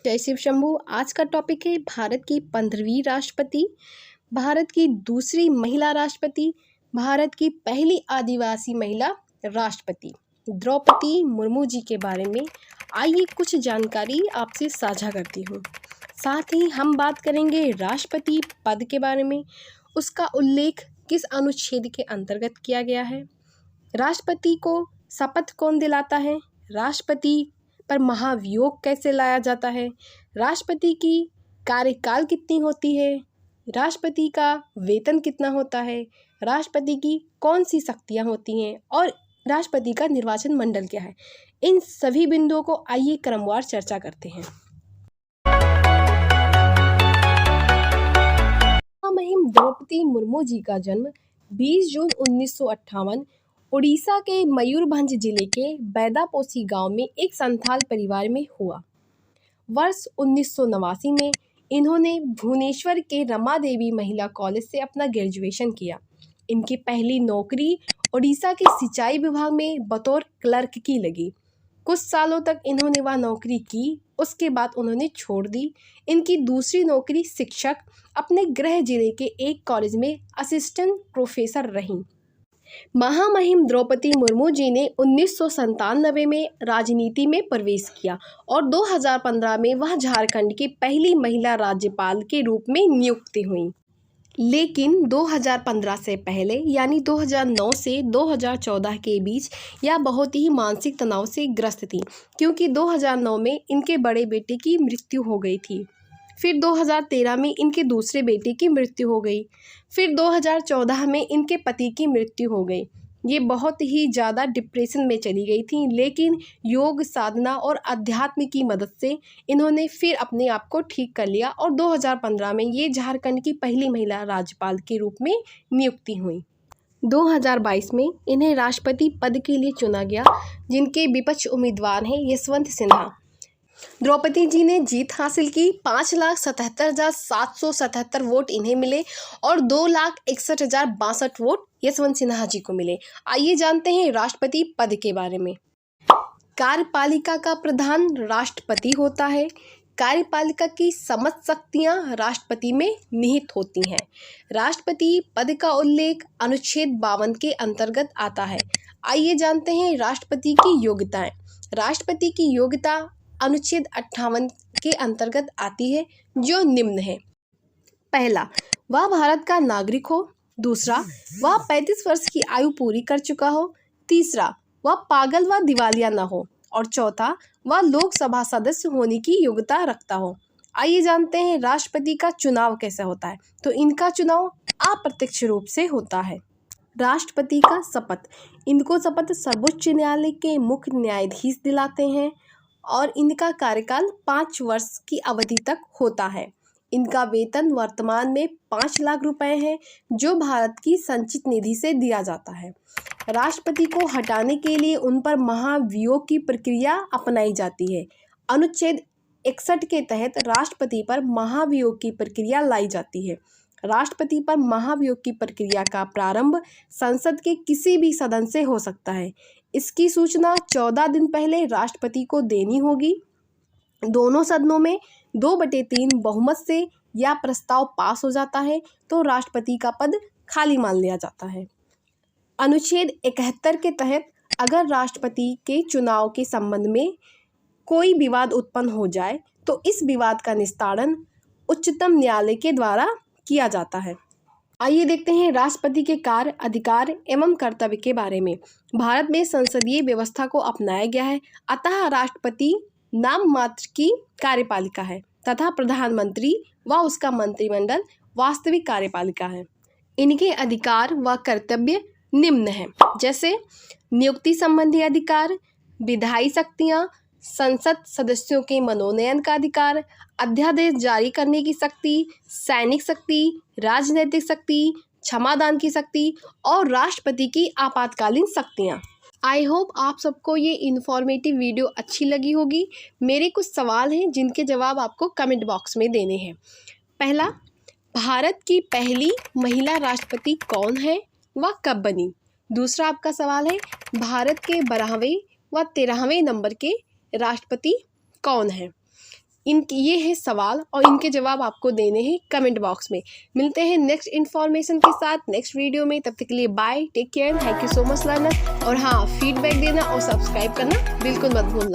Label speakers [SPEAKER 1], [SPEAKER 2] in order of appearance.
[SPEAKER 1] जय शिव शंभू। आज का टॉपिक है भारत की 15वीं राष्ट्रपति, भारत की दूसरी महिला राष्ट्रपति, भारत की पहली आदिवासी महिला राष्ट्रपति द्रौपदी मुर्मू जी के बारे में आइए कुछ जानकारी आपसे साझा करती हूँ। साथ ही हम बात करेंगे राष्ट्रपति पद के बारे में, उसका उल्लेख किस अनुच्छेद के अंतर्गत किया गया है, राष्ट्रपति को शपथ कौन दिलाता है, राष्ट्रपति पर महाभियोग कैसे लाया जाता है, राष्ट्रपति की कार्यकाल कितनी होती है, राष्ट्रपति का वेतन कितना होता है, राष्ट्रपति की कौन सी शक्तियाँ होती हैं और राष्ट्रपति का निर्वाचन मंडल क्या है। इन सभी बिंदुओं को आइए क्रमवार चर्चा करते हैं। मुहिम द्रौपदी मुर्मू जी का जन्म 20 जून 1958 उड़ीसा के मयूरभंज जिले के बैदापोसी गांव में एक संथाल परिवार में हुआ। वर्ष 1989 में इन्होंने भुवनेश्वर के रमा देवी महिला कॉलेज से अपना ग्रेजुएशन किया। इनकी पहली नौकरी उड़ीसा के सिंचाई विभाग में बतौर क्लर्क की लगी। कुछ सालों तक इन्होंने वह नौकरी की, उसके बाद उन्होंने छोड़ दी। इनकी दूसरी नौकरी शिक्षक अपने गृह जिले के एक कॉलेज में असिस्टेंट प्रोफेसर रहीं। महामहिम द्रौपदी मुर्मू जी ने 1997 में राजनीति में प्रवेश किया और 2015 में वह झारखंड की पहली महिला राज्यपाल के रूप में नियुक्त हुई। लेकिन 2015 से पहले यानी 2009 से 2014 के बीच यह बहुत ही मानसिक तनाव से ग्रस्त थी, क्योंकि 2009 में इनके बड़े बेटे की मृत्यु हो गई थी। फिर 2013 में इनके दूसरे बेटे की मृत्यु हो गई। फिर 2014 में इनके पति की मृत्यु हो गई। ये बहुत ही ज़्यादा डिप्रेशन में चली गई थी, लेकिन योग साधना और अध्यात्म की मदद से इन्होंने फिर अपने आप को ठीक कर लिया और 2015 में ये झारखंड की पहली महिला राज्यपाल के रूप में नियुक्ति हुई। 2022 में इन्हें राष्ट्रपति पद के लिए चुना गया, जिनके विपक्ष उम्मीदवार हैं यशवंत सिन्हा। द्रौपदी जी ने जीत हासिल की। 5,77,777 वोट इन्हें मिले और 2,61,062 वोट यशवंत सिन्हा जी को मिले। आइए जानते हैं राष्ट्रपति पद के बारे में। कार्यपालिका का प्रधान राष्ट्रपति होता है। कार्यपालिका की समस्त शक्तियां राष्ट्रपति में निहित होती हैं। राष्ट्रपति पद का उल्लेख अनुच्छेद 52 के अंतर्गत आता है। आइए जानते हैं राष्ट्रपति की योग्यताएं। राष्ट्रपति की योग्यता अनुच्छेद 58 के अंतर्गत आती है, जो निम्न है। पहला, वह भारत का नागरिक हो। दूसरा, वह 35 वर्ष की आयु पूरी कर चुका हो। तीसरा, वह पागल व दिवालिया न हो। और चौथा, वह लोकसभा सदस्य होने की योग्यता रखता हो। आइए जानते हैं राष्ट्रपति का चुनाव कैसे होता है। तो इनका चुनाव अप्रत्यक्ष रूप से होता है। राष्ट्रपति का शपथ, इनको शपथ सर्वोच्च न्यायालय के मुख्य न्यायाधीश दिलाते हैं और इनका कार्यकाल 5 वर्ष की अवधि तक होता है। इनका वेतन वर्तमान में 5 लाख रुपए है, जो भारत की संचित निधि से दिया जाता है। राष्ट्रपति को हटाने के लिए उन पर महाभियोग की प्रक्रिया अपनाई जाती है। अनुच्छेद 61 के तहत राष्ट्रपति पर महाभियोग की प्रक्रिया लाई जाती है। राष्ट्रपति पर महाभियोग की प्रक्रिया का प्रारंभ संसद के किसी भी सदन से हो सकता है। इसकी सूचना 14 दिन पहले राष्ट्रपति को देनी होगी। दोनों सदनों में 2/3 बहुमत से यह प्रस्ताव पास हो जाता है तो राष्ट्रपति का पद खाली मान लिया जाता है। अनुच्छेद 71 के तहत अगर राष्ट्रपति के चुनाव के संबंध में कोई विवाद उत्पन्न हो जाए तो इस विवाद का निस्तारण उच्चतम न्यायालय के द्वारा किया जाता है। आइए देखते हैं राष्ट्रपति के कार्य, अधिकार एवं कर्तव्य के बारे में। भारत में संसदीय व्यवस्था को अपनाया गया है, अतः राष्ट्रपति नाम मात्र की कार्यपालिका है तथा प्रधानमंत्री व उसका मंत्रिमंडल वास्तविक कार्यपालिका है। इनके अधिकार व कर्तव्य निम्न हैं, जैसे नियुक्ति संबंधी अधिकार, विधायी शक्तियाँ, संसद सदस्यों के मनोनयन का अधिकार, अध्यादेश जारी करने की शक्ति, सैनिक शक्ति, राजनीतिक शक्ति, क्षमादान की शक्ति और राष्ट्रपति की आपातकालीन शक्तियाँ। आई होप आप सबको ये इन्फॉर्मेटिव वीडियो अच्छी लगी होगी। मेरे कुछ सवाल हैं जिनके जवाब आपको कमेंट बॉक्स में देने हैं। पहला, भारत की पहली महिला राष्ट्रपति कौन है, वह कब बनी। दूसरा आपका सवाल है, भारत के 12वें व 13वें नंबर के राष्ट्रपति कौन हैं। इनके ये है सवाल और इनके जवाब आपको देने हैं कमेंट बॉक्स में। मिलते हैं नेक्स्ट इन्फॉर्मेशन के साथ नेक्स्ट वीडियो में। तब तक के लिए bye, take care, thank you so much learner. और हाँ, फीडबैक देना और सब्सक्राइब करना बिल्कुल मत भूलना।